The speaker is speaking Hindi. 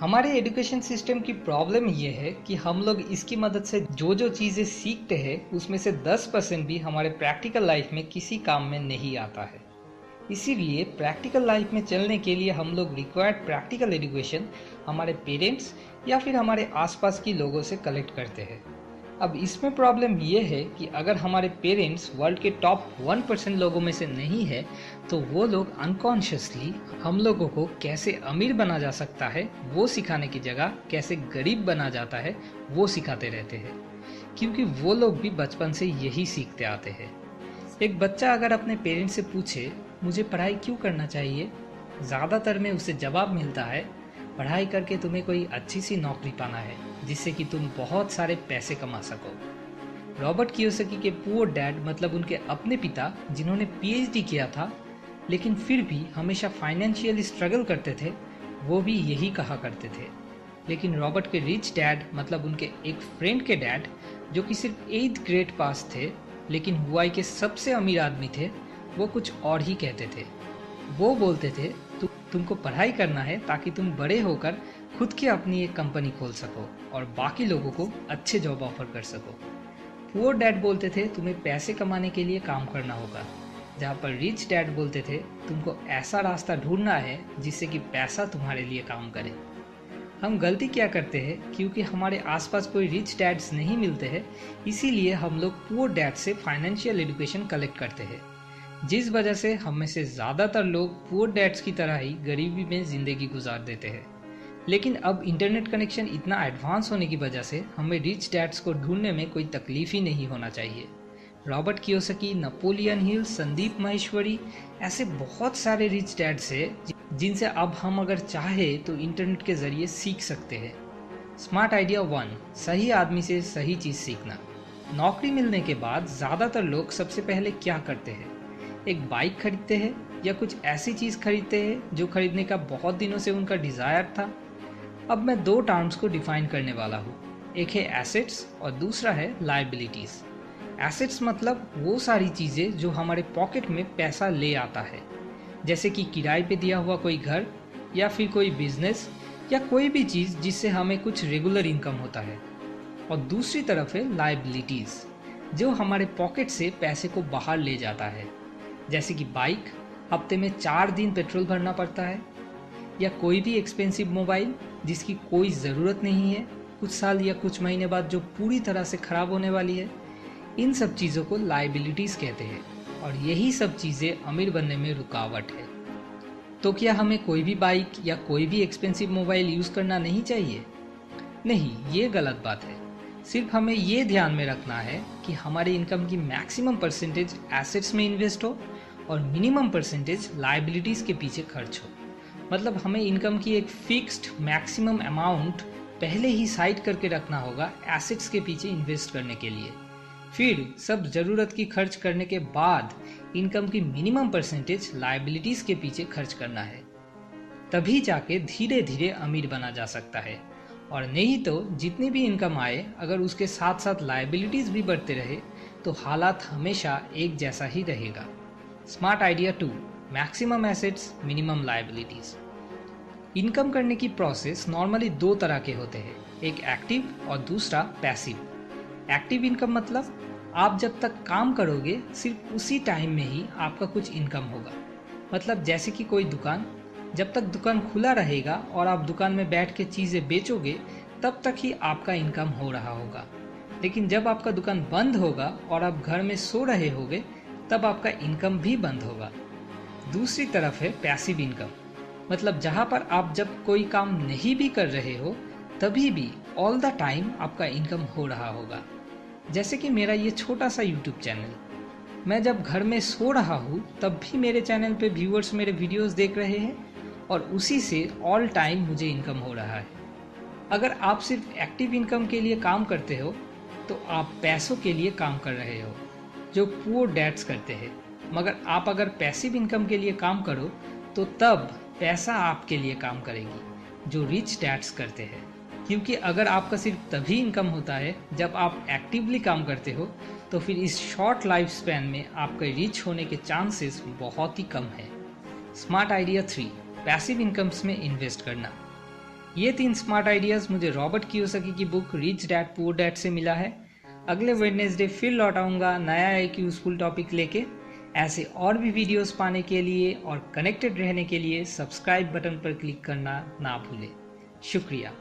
हमारे एजुकेशन सिस्टम की प्रॉब्लम ये है कि हम लोग इसकी मदद से जो जो चीज़ें सीखते हैं उसमें से 10% भी हमारे प्रैक्टिकल लाइफ में किसी काम में नहीं आता है। इसीलिए प्रैक्टिकल लाइफ में चलने के लिए हम लोग रिक्वायर्ड प्रैक्टिकल एजुकेशन हमारे पेरेंट्स या फिर हमारे आसपास की लोगों से कलेक्ट करते हैं। अब इसमें प्रॉब्लम ये है कि अगर हमारे पेरेंट्स वर्ल्ड के टॉप 1% लोगों में से नहीं है तो वो लोग अनकॉन्शियसली हम लोगों को कैसे अमीर बना जा सकता है वो सिखाने की जगह कैसे गरीब बना जाता है वो सिखाते रहते हैं, क्योंकि वो लोग भी बचपन से यही सीखते आते हैं। एक बच्चा अगर अपने पेरेंट्स से पूछे मुझे पढ़ाई क्यों करना चाहिए, ज़्यादातर में उसे जवाब मिलता है पढ़ाई करके तुम्हें कोई अच्छी सी नौकरी पाना है जिससे कि तुम बहुत सारे पैसे कमा सको। रॉबर्ट कियोसाकी के पुअर डैड मतलब उनके अपने पिता जिन्होंने पीएचडी किया था लेकिन फिर भी हमेशा फाइनेंशियली स्ट्रगल करते थे, वो भी यही कहा करते थे। लेकिन रॉबर्ट के रिच डैड मतलब उनके एक फ्रेंड के डैड जो कि सिर्फ 8th ग्रेड पास थे लेकिन हुआई के सबसे अमीर आदमी थे, वो कुछ और ही कहते थे। वो बोलते थे तुमको पढ़ाई करना है ताकि तुम बड़े होकर खुद की अपनी एक कंपनी खोल सको और बाकी लोगों को अच्छे जॉब ऑफर कर सको। पुअर डैड बोलते थे तुम्हें पैसे कमाने के लिए काम करना होगा, जहाँ पर रिच डैड बोलते थे तुमको ऐसा रास्ता ढूंढना है जिससे कि पैसा तुम्हारे लिए काम करे। हम गलती क्या करते हैं, क्योंकि हमारे आसपास कोई रिच डैड्स नहीं मिलते हैं इसीलिए हम लोग पुअर डैड से फाइनेंशियल एजुकेशन कलेक्ट करते हैं, जिस वजह से हम में से ज़्यादातर लोग पुअर डैड्स की तरह ही गरीबी में ज़िंदगी गुजार देते हैं। लेकिन अब इंटरनेट कनेक्शन इतना एडवांस होने की वजह से हमें रिच डैड्स को ढूंढने में कोई तकलीफ ही नहीं होना चाहिए। Robert Kiyosaki, Napoleon Hill, Sandeep Maheshwari, ऐसे बहुत सारे रिच डैड्स हैं जिनसे अब हम अगर चाहे तो इंटरनेट के ज़रिए सीख सकते हैं। स्मार्ट आइडिया 1, सही आदमी से सही चीज़ सीखना। नौकरी मिलने के बाद ज़्यादातर लोग सबसे पहले क्या करते हैं, एक बाइक खरीदते हैं या कुछ ऐसी चीज़ खरीदते हैं जो खरीदने का बहुत दिनों से उनका डिज़ायर था। अब मैं 2 टर्म्स को डिफाइन करने वाला हूँ, एक है एसेट्स और दूसरा है लायबिलिटीज़। एसेट्स मतलब वो सारी चीज़ें जो हमारे पॉकेट में पैसा ले आता है, जैसे कि किराए पे दिया हुआ कोई घर या फिर कोई बिजनेस या कोई भी चीज़ जिससे हमें कुछ रेगुलर इनकम होता है। और दूसरी तरफ है लायबिलिटीज़, जो हमारे पॉकेट से पैसे को बाहर ले जाता है, जैसे कि बाइक, हफ्ते में 4 दिन पेट्रोल भरना पड़ता है, या कोई भी एक्सपेंसिव मोबाइल जिसकी कोई ज़रूरत नहीं है, कुछ साल या कुछ महीने बाद जो पूरी तरह से ख़राब होने वाली है। इन सब चीज़ों को लायबिलिटीज़ कहते हैं और यही सब चीज़ें अमीर बनने में रुकावट है। तो क्या हमें कोई भी बाइक या कोई भी एक्सपेंसिव मोबाइल यूज़ करना नहीं चाहिए? नहीं, ये गलत बात है। सिर्फ हमें ये ध्यान में रखना है कि हमारे इनकम की मैक्सिमम परसेंटेज एसेट्स में इन्वेस्ट हो और मिनिमम परसेंटेज लायबिलिटीज़ के पीछे खर्च हो। मतलब हमें इनकम की एक फिक्स्ड मैक्सिमम अमाउंट पहले ही साइड करके रखना होगा एसेट्स के पीछे इन्वेस्ट करने के लिए, फिर सब ज़रूरत की खर्च करने के बाद इनकम की मिनिमम परसेंटेज लायबिलिटीज़ के पीछे खर्च करना है। तभी जाके धीरे धीरे अमीर बना जा सकता है, और नहीं तो जितनी भी इनकम आए अगर उसके साथ साथ लायबिलिटीज़ भी बढ़ते रहे तो हालात हमेशा एक जैसा ही रहेगा। Smart idea 2, maximum assets minimum liabilities. Income करने की प्रोसेस नॉर्मली 2 तरह के होते हैं, एक एक्टिव और दूसरा पैसिव। एक्टिव इनकम मतलब आप जब तक काम करोगे सिर्फ उसी टाइम में ही आपका कुछ इनकम होगा। मतलब जैसे कि कोई दुकान, जब तक दुकान खुला रहेगा और आप दुकान में बैठ के चीज़ें बेचोगे तब तक ही आपका इनकम हो रहा होगा, लेकिन जब आपका दुकान बंद होगा और आप घर में सो रहे होगे तब आपका इनकम भी बंद होगा। दूसरी तरफ है पैसिव इनकम, मतलब जहाँ पर आप जब कोई काम नहीं भी कर रहे हो तभी भी ऑल द टाइम आपका इनकम हो रहा होगा। जैसे कि मेरा ये छोटा सा यूट्यूब चैनल, मैं जब घर में सो रहा हूँ तब भी मेरे चैनल पे व्यूअर्स मेरे वीडियोस देख रहे हैं और उसी से ऑल टाइम मुझे इनकम हो रहा है। अगर आप सिर्फ एक्टिव इनकम के लिए काम करते हो तो आप पैसों के लिए काम कर रहे हो, जो पुअर डैड्स करते हैं। मगर आप अगर पैसिव इनकम के लिए काम करो तो तब पैसा आपके लिए काम करेगी, जो रिच डैड्स करते हैं। क्योंकि अगर आपका सिर्फ तभी इनकम होता है जब आप एक्टिवली काम करते हो तो फिर इस शॉर्ट लाइफ स्पैन में आपके रिच होने के चांसेस बहुत ही कम है। स्मार्ट आइडिया 3, पैसिव इनकम्स में इन्वेस्ट करना। ये 3 स्मार्ट आइडियाज मुझे रॉबर्ट कियोसाकी की book rich dad poor dad से मिला है। अगले वेडनेसडे फिर लौट आऊंगा नया एक यूजफुल टॉपिक लेके। ऐसे और भी वीडियोस पाने के लिए और कनेक्टेड रहने के लिए सब्सक्राइब बटन पर क्लिक करना ना भूलें। शुक्रिया।